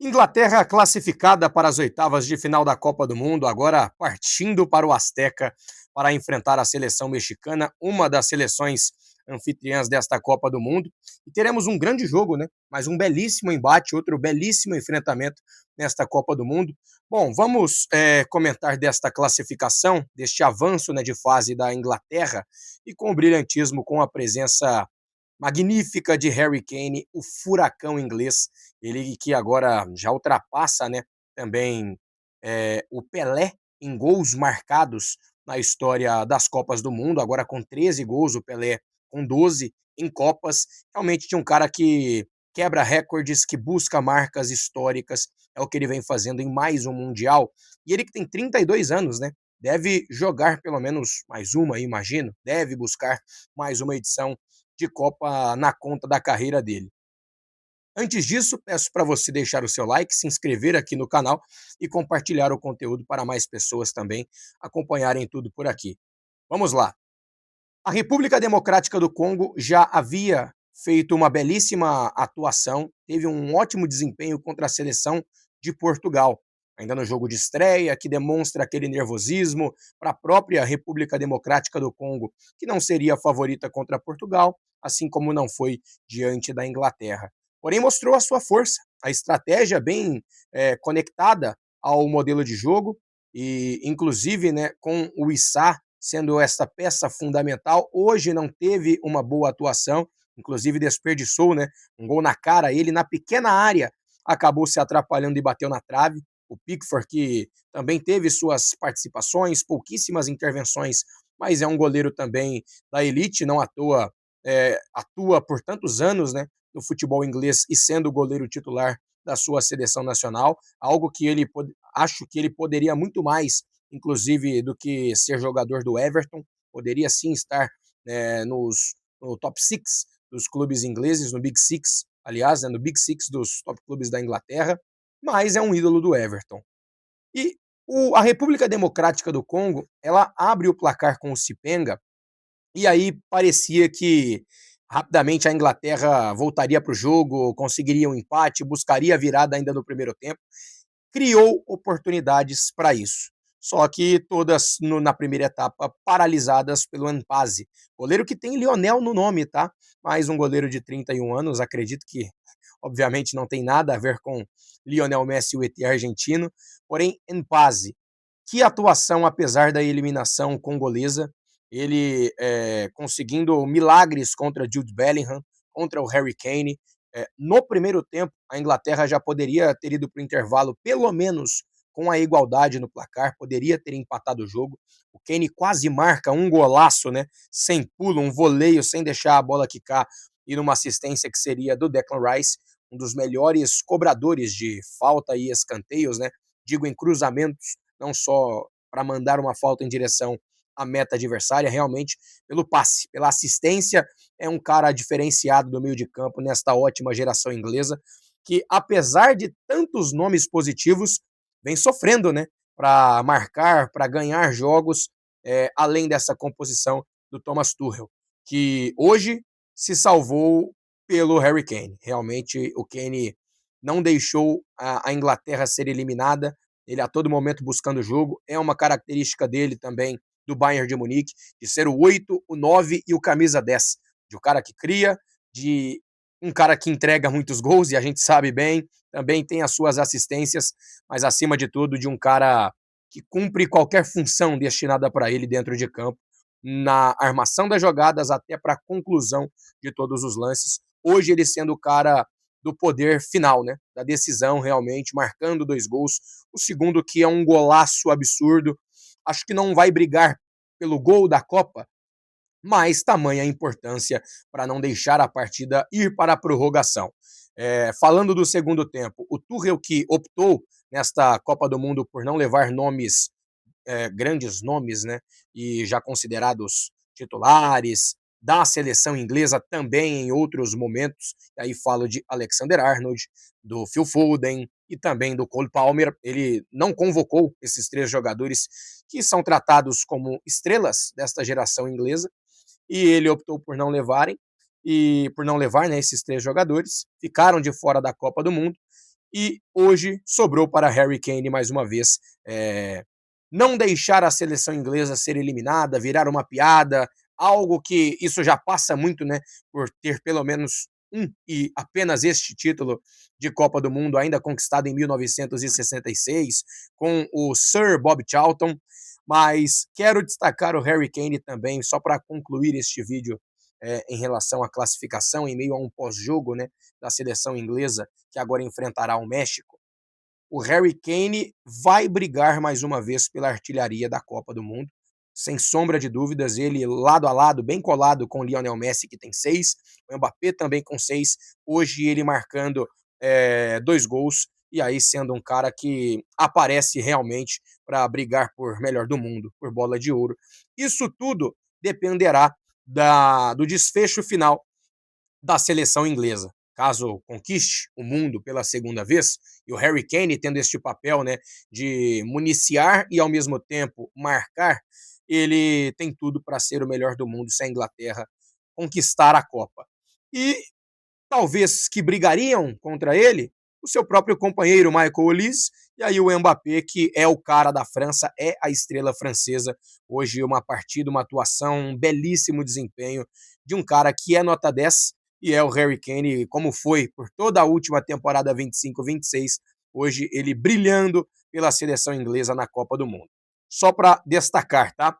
Inglaterra classificada para as oitavas de final da Copa do Mundo, agora partindo para o Azteca para enfrentar a seleção mexicana, uma das seleções anfitriãs desta Copa do Mundo. E teremos um grande jogo, né? Mas um belíssimo embate, outro belíssimo enfrentamento nesta Copa do Mundo. Bom, vamos comentar desta classificação, deste avanço, né, de fase da Inglaterra e com o brilhantismo, com a presença magnífica de Harry Kane, o furacão inglês, ele que agora já ultrapassa, né, também o Pelé em gols marcados na história das Copas do Mundo, agora com 13 gols, o Pelé com 12 em Copas. Realmente de um cara que quebra recordes, que busca marcas históricas, é o que ele vem fazendo em mais um Mundial. E ele que tem 32 anos, né? Deve jogar pelo menos mais uma, imagino, deve buscar mais uma edição de Copa na conta da carreira dele. Antes disso, peço para você deixar o seu like, se inscrever aqui no canal e compartilhar o conteúdo para mais pessoas também acompanharem tudo por aqui. Vamos lá. A República Democrática do Congo já havia feito uma belíssima atuação, teve um ótimo desempenho contra a seleção de Portugal, ainda no jogo de estreia, que demonstra aquele nervosismo para a própria República Democrática do Congo, que não seria a favorita contra Portugal, assim como não foi diante da Inglaterra. Porém, mostrou a sua força, a estratégia bem conectada ao modelo de jogo, e inclusive, né, com o Issá sendo essa peça fundamental. Hoje não teve uma boa atuação, inclusive desperdiçou, né, um gol na cara, ele na pequena área acabou se atrapalhando e bateu na trave. O Pickford, que também teve suas participações, pouquíssimas intervenções, mas é um goleiro também da elite, não à toa atua por tantos anos, né, no futebol inglês e sendo o goleiro titular da sua seleção nacional, algo que acho que ele poderia muito mais, inclusive, do que ser jogador do Everton, poderia sim estar no top six dos clubes ingleses, no Big Six, aliás, né, no Big Six dos top clubes da Inglaterra, mas é um ídolo do Everton. E a República Democrática do Congo, ela abre o placar com o Cipenga, e aí parecia que rapidamente a Inglaterra voltaria para o jogo, conseguiria um empate, buscaria a virada ainda no primeiro tempo, criou oportunidades para isso. Só que todas na primeira etapa paralisadas pelo Ampazzi, goleiro que tem Lionel no nome, tá? Mas um goleiro de 31 anos, acredito que obviamente não tem nada a ver com Lionel Messi, o ET argentino, porém Ampazzi, que atuação apesar da eliminação congolesa, ele conseguindo milagres contra Jude Bellingham, contra o Harry Kane. No primeiro tempo, a Inglaterra já poderia ter ido para o intervalo, pelo menos com a igualdade no placar, poderia ter empatado o jogo. O Kane quase marca um golaço, né? Sem pulo, um voleio, sem deixar a bola quicar, e numa assistência que seria do Declan Rice, um dos melhores cobradores de falta e escanteios, né? Digo em cruzamentos, não só para mandar uma falta em direção à meta adversária, realmente pelo passe, pela assistência, é um cara diferenciado do meio de campo nesta ótima geração inglesa, que apesar de tantos nomes positivos, vem sofrendo, né, para marcar, para ganhar jogos, além dessa composição do Thomas Tuchel, que hoje se salvou pelo Harry Kane. Realmente o Kane não deixou a Inglaterra ser eliminada, ele a todo momento buscando o jogo, é uma característica dele também, do Bayern de Munique, de ser o 8, o 9 e o camisa 10, de um cara que cria, de um cara que entrega muitos gols, e a gente sabe bem, também tem as suas assistências, mas acima de tudo de um cara que cumpre qualquer função destinada para ele dentro de campo, na armação das jogadas até para a conclusão de todos os lances. Hoje ele sendo o cara do poder final, né? Da decisão realmente, marcando 2 gols. O segundo que é um golaço absurdo. Acho que não vai brigar pelo gol da Copa, mas tamanha a importância para não deixar a partida ir para a prorrogação. Falando do segundo tempo, o Tuchel que optou nesta Copa do Mundo por não levar nomes, grandes nomes, né, e já considerados titulares, da seleção inglesa também em outros momentos, e aí falo de Alexander Arnold, do Phil Foden e também do Cole Palmer. Ele não convocou esses 3 jogadores que são tratados como estrelas desta geração inglesa, e ele optou por não levarem, e por não levar, né, esses 3 jogadores, ficaram de fora da Copa do Mundo, e hoje sobrou para Harry Kane mais uma vez não deixar a seleção inglesa ser eliminada, virar uma piada, algo que isso já passa muito, né, por ter pelo menos um e apenas este título de Copa do Mundo, ainda conquistado em 1966, com o Sir Bob Charlton. Mas quero destacar o Harry Kane também, só para concluir este vídeo em relação à classificação, em meio a um pós-jogo, né, da seleção inglesa, que agora enfrentará o México. O Harry Kane vai brigar mais uma vez pela artilharia da Copa do Mundo, sem sombra de dúvidas, ele lado a lado, bem colado com o Lionel Messi, que tem 6, o Mbappé também com 6, hoje ele marcando 2 gols, e aí sendo um cara que aparece realmente para brigar por melhor do mundo, por bola de ouro. Isso tudo dependerá do desfecho final da seleção inglesa. Caso conquiste o mundo pela segunda vez, e o Harry Kane tendo este papel, né, de municiar e ao mesmo tempo marcar, ele tem tudo para ser o melhor do mundo se a Inglaterra conquistar a Copa. E talvez que brigariam contra ele, o seu próprio companheiro Michael Olise, e aí o Mbappé, que é o cara da França, é a estrela francesa. Hoje uma partida, uma atuação, um belíssimo desempenho de um cara que é nota 10 e é o Harry Kane, como foi por toda a última temporada 25-26, hoje ele brilhando pela seleção inglesa na Copa do Mundo. Só para destacar, tá?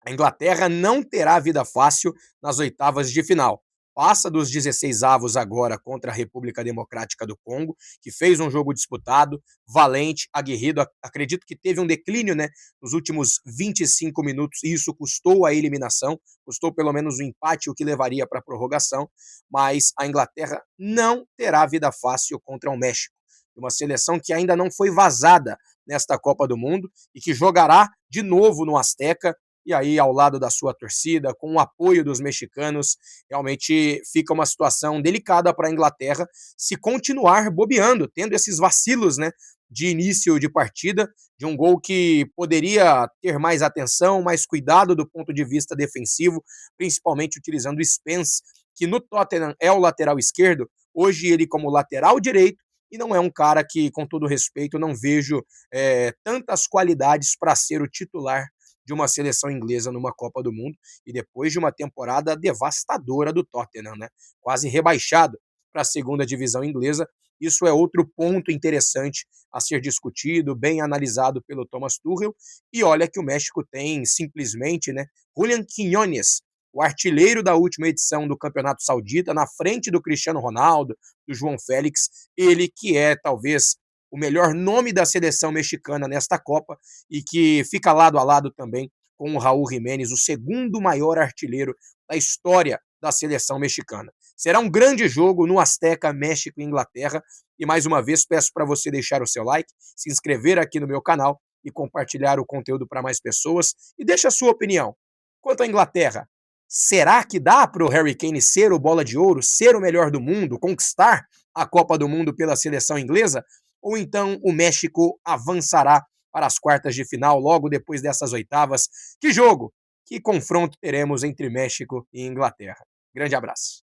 A Inglaterra não terá vida fácil nas oitavas de final. Passa dos 16 avos agora contra a República Democrática do Congo, que fez um jogo disputado, valente, aguerrido. Acredito que teve um declínio, né, nos últimos 25 minutos, e isso custou a eliminação, custou pelo menos o empate, o que levaria para a prorrogação. Mas a Inglaterra não terá vida fácil contra o México, uma seleção que ainda não foi vazada nesta Copa do Mundo e que jogará de novo no Azteca, e aí ao lado da sua torcida, com o apoio dos mexicanos, realmente fica uma situação delicada para a Inglaterra se continuar bobeando, tendo esses vacilos, né, de início de partida, de um gol que poderia ter mais atenção, mais cuidado do ponto de vista defensivo, principalmente utilizando o Spence, que no Tottenham é o lateral esquerdo, hoje ele como lateral direito, e não é um cara que, com todo respeito, não vejo tantas qualidades para ser o titular de uma seleção inglesa numa Copa do Mundo e depois de uma temporada devastadora do Tottenham, né? Quase rebaixado para a segunda divisão inglesa. Isso é outro ponto interessante a ser discutido, bem analisado pelo Thomas Tuchel. E olha que o México tem simplesmente, né, Julián Quiñones, o artilheiro da última edição do Campeonato Saudita, na frente do Cristiano Ronaldo, do João Félix, ele que é talvez o melhor nome da seleção mexicana nesta Copa e que fica lado a lado também com o Raul Jiménez, o segundo maior artilheiro da história da seleção mexicana. Será um grande jogo no Azteca, México e Inglaterra. E mais uma vez peço para você deixar o seu like, se inscrever aqui no meu canal e compartilhar o conteúdo para mais pessoas. E deixa a sua opinião. Quanto à Inglaterra, será que dá para o Harry Kane ser o bola de ouro, ser o melhor do mundo, conquistar a Copa do Mundo pela seleção inglesa? Ou então o México avançará para as quartas de final logo depois dessas oitavas? Que jogo, que confronto teremos entre México e Inglaterra? Grande abraço.